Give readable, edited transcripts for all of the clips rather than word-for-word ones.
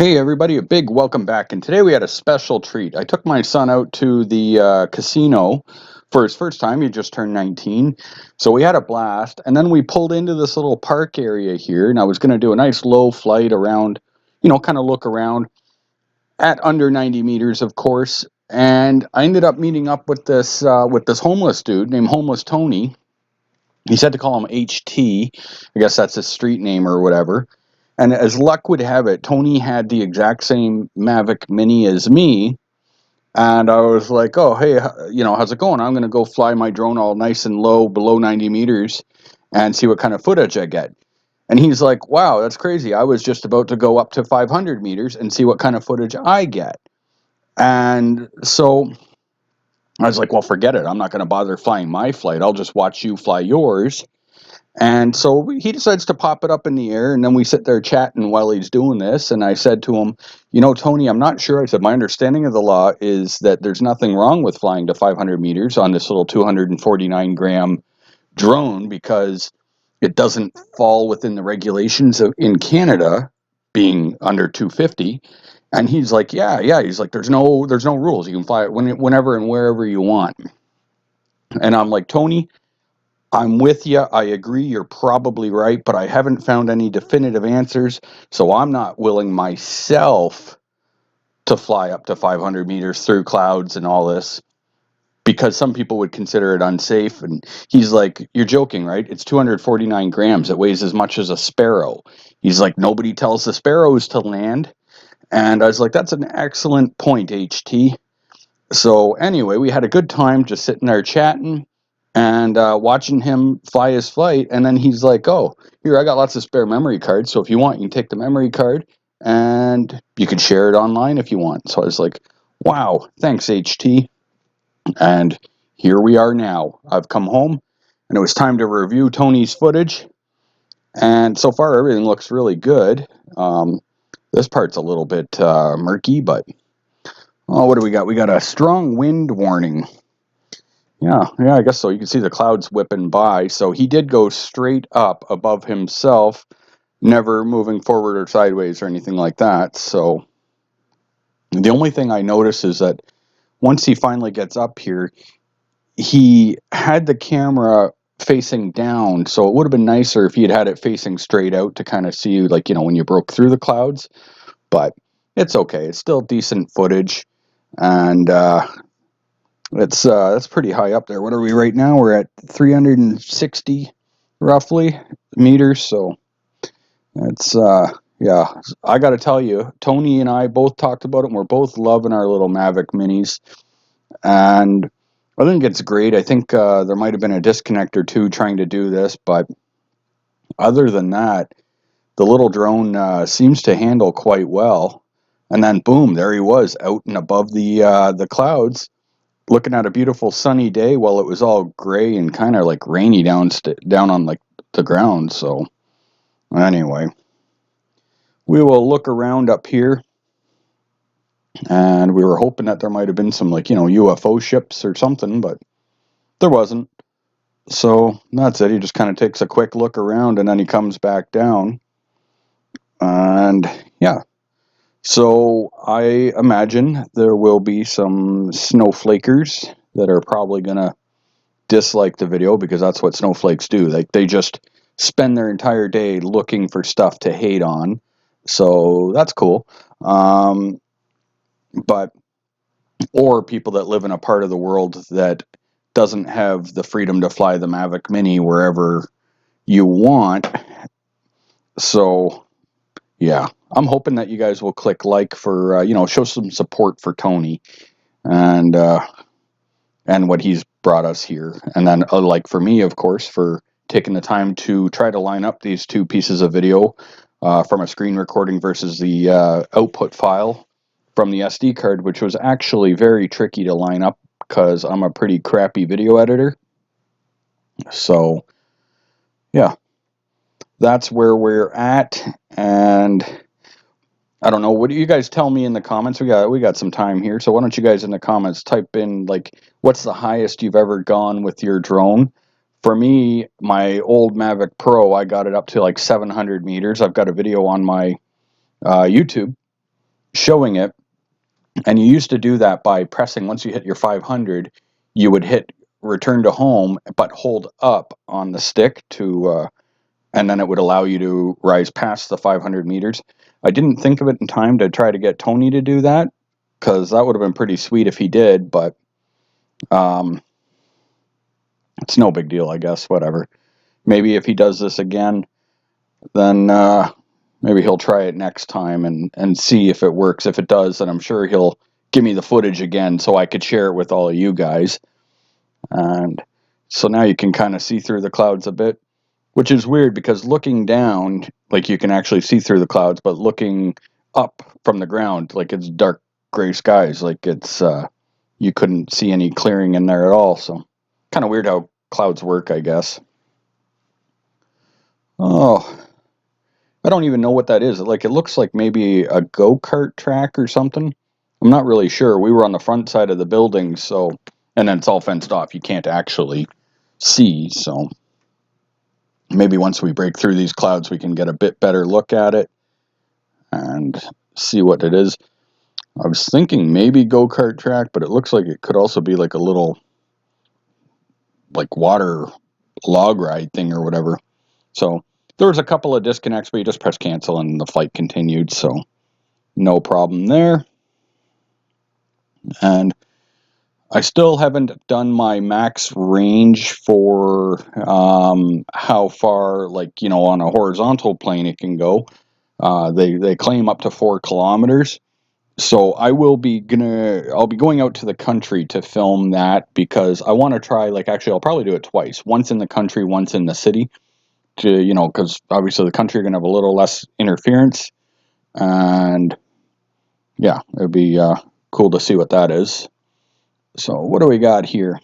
Hey everybody, a big welcome back. And today we had a special treat. I took my son out to the casino for his first time. He just turned 19. So we had a blast. And then we pulled into this little park area here. And I was going to do a nice low flight around, kind of look around at under 90 meters, of course. And I ended up meeting up with this homeless dude named Homeless Tony. He said to call him HT. I guess that's his street name or whatever. And as luck would have it, Tony had the exact same Mavic Mini as me. And I was like, oh, hey, how's it going? I'm going to go fly my drone all nice and low below 90 meters and see what kind of footage I get. And he's like, wow, that's crazy. I was just about to go up to 500 meters and see what kind of footage I get. And so I was like, well, forget it. I'm not going to bother flying my flight. I'll just watch you fly yours. And so he decides to pop it up in the air, and then we sit there chatting while he's doing this. And I said to him, Tony, I'm not sure. I said, my understanding of the law is that there's nothing wrong with flying to 500 meters on this little 249-gram drone because it doesn't fall within the regulations in Canada being under 250. And he's like, yeah. He's like, there's no rules. You can fly it whenever and wherever you want. And I'm like, Tony, I'm with you. I agree. You're probably right, but I haven't found any definitive answers. So I'm not willing myself to fly up to 500 meters through clouds and all this because some people would consider it unsafe. And he's like, you're joking, right? It's 249 grams. It weighs as much as a sparrow. He's like, nobody tells the sparrows to land. And I was like, that's an excellent point, HT. So anyway, we had a good time just sitting there chatting and watching him fly his flight. And then he's like, oh, here, I got lots of spare memory cards. So if you want, you can take the memory card and you can share it online if you want. So I was like, wow, thanks, HT. And here we are now. I've come home and it was time to review Tony's footage. And so far, everything looks really good. This part's a little bit murky, but what do we got? We got a strong wind warning. Yeah, I guess so. You can see the clouds whipping by. So he did go straight up above himself, never moving forward or sideways or anything like that. So the only thing I notice is that once he finally gets up here, he had the camera facing down. So it would have been nicer if he had it facing straight out to kind of see, like, when you broke through the clouds. But it's okay. It's still decent footage. And it's pretty high up there. What are we right now? We're at 360 roughly meters. So it's yeah. I got to tell you, Tony and I both talked about it. And we're both loving our little Mavic Minis, and I think it's great. I think there might have been a disconnect or two trying to do this, but other than that, the little drone seems to handle quite well. And then boom, there he was out and above the clouds, looking at a beautiful sunny day while it was all gray and kind of like rainy down on like the ground. So anyway, we will look around up here, and we were hoping that there might have been some like UFO ships or something, but there wasn't. So that's it. He just kind of takes a quick look around and then he comes back down. And yeah, so I imagine there will be some snowflakers that are probably gonna dislike the video because that's what snowflakes do. Like they just spend their entire day looking for stuff to hate on. So that's cool. But or people that live in a part of the world that doesn't have the freedom to fly the Mavic Mini wherever you want. So yeah, I'm hoping that you guys will click like for show some support for Tony and what he's brought us here, and then like for me, of course, for taking the time to try to line up these two pieces of video from a screen recording versus the output file from the SD card, which was actually very tricky to line up because I'm a pretty crappy video editor. So yeah, that's where we're at. And I don't know, what do you guys tell me in the comments? We got some time here, so why don't you guys in the comments type in like what's the highest you've ever gone with your drone? For me, my old Mavic Pro, I got it up to like 700 meters. I've got a video on my YouTube showing it. And you used to do that by pressing, once you hit your 500, you would hit return to home, but hold up on the stick to, and then it would allow you to rise past the 500 meters. I didn't think of it in time to try to get Tony to do that, because that would have been pretty sweet if he did, but it's no big deal, I guess, whatever. Maybe if he does this again, then maybe he'll try it next time and see if it works. If it does, then I'm sure he'll give me the footage again so I could share it with all of you guys. And so now you can kind of see through the clouds a bit, which is weird because looking down, like you can actually see through the clouds, but looking up from the ground, like it's dark gray skies, like it's you couldn't see any clearing in there at all. So kind of weird how clouds work, I guess. Oh, I don't even know what that is. Like, it looks like maybe a go-kart track or something. I'm not really sure. We were on the front side of the building, so, and then it's all fenced off. You can't actually see, so maybe once we break through these clouds, we can get a bit better look at it and see what it is. I was thinking maybe go-kart track, but it looks like it could also be like a little, like, water log ride thing or whatever. So there was a couple of disconnects, but you just press cancel and the flight continued, so no problem there. And I still haven't done my max range for how far, like, you know, on a horizontal plane it can go. They claim up to 4 kilometers. So I'll be going out to the country to film that, because I want to try, like, actually I'll probably do it twice. Once in the country, once in the city. To, you know, because obviously the country are going to have a little less interference, and yeah, it would be cool to see what that is. So what do we got here?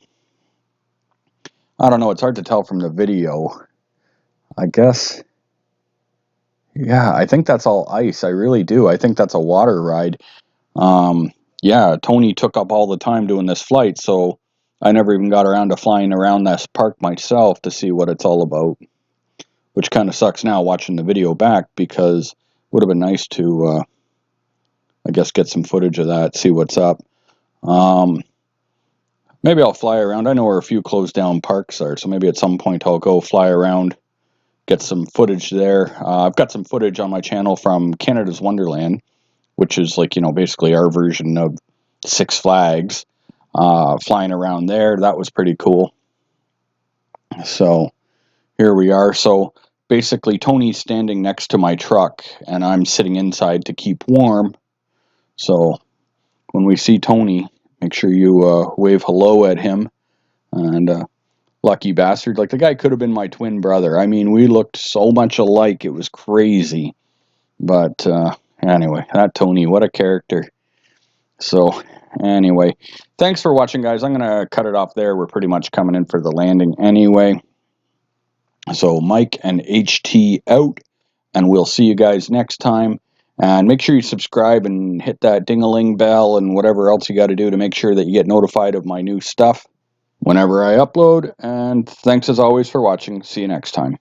I don't know, it's hard to tell from the video. I guess, yeah, I think that's all ice. I really do. I think that's a water ride. Yeah, Tony took up all the time doing this flight, so I never even got around to flying around this park myself to see what it's all about, which kind of sucks now watching the video back, because it would have been nice to I guess get some footage of that, see what's up. Maybe I'll fly around. I know where a few closed down parks are, so maybe at some point I'll go fly around, get some footage there. I've got some footage on my channel from Canada's Wonderland, which is, like, you know, basically our version of Six Flags. Flying around there, that was pretty cool. So here we are. So basically Tony's standing next to my truck and I'm sitting inside to keep warm. So when we see Tony, make sure you wave hello at him. And lucky bastard, like, the guy could have been my twin brother. I mean, we looked so much alike, it was crazy. But anyway, that Tony, what a character. So anyway, thanks for watching, guys. I'm going to cut it off there. We're pretty much coming in for the landing anyway. So Mike and HT out, and we'll see you guys next time. And make sure you subscribe and hit that ding-a-ling bell and whatever else you got to do to make sure that you get notified of my new stuff whenever I upload. And thanks as always for watching. See you next time.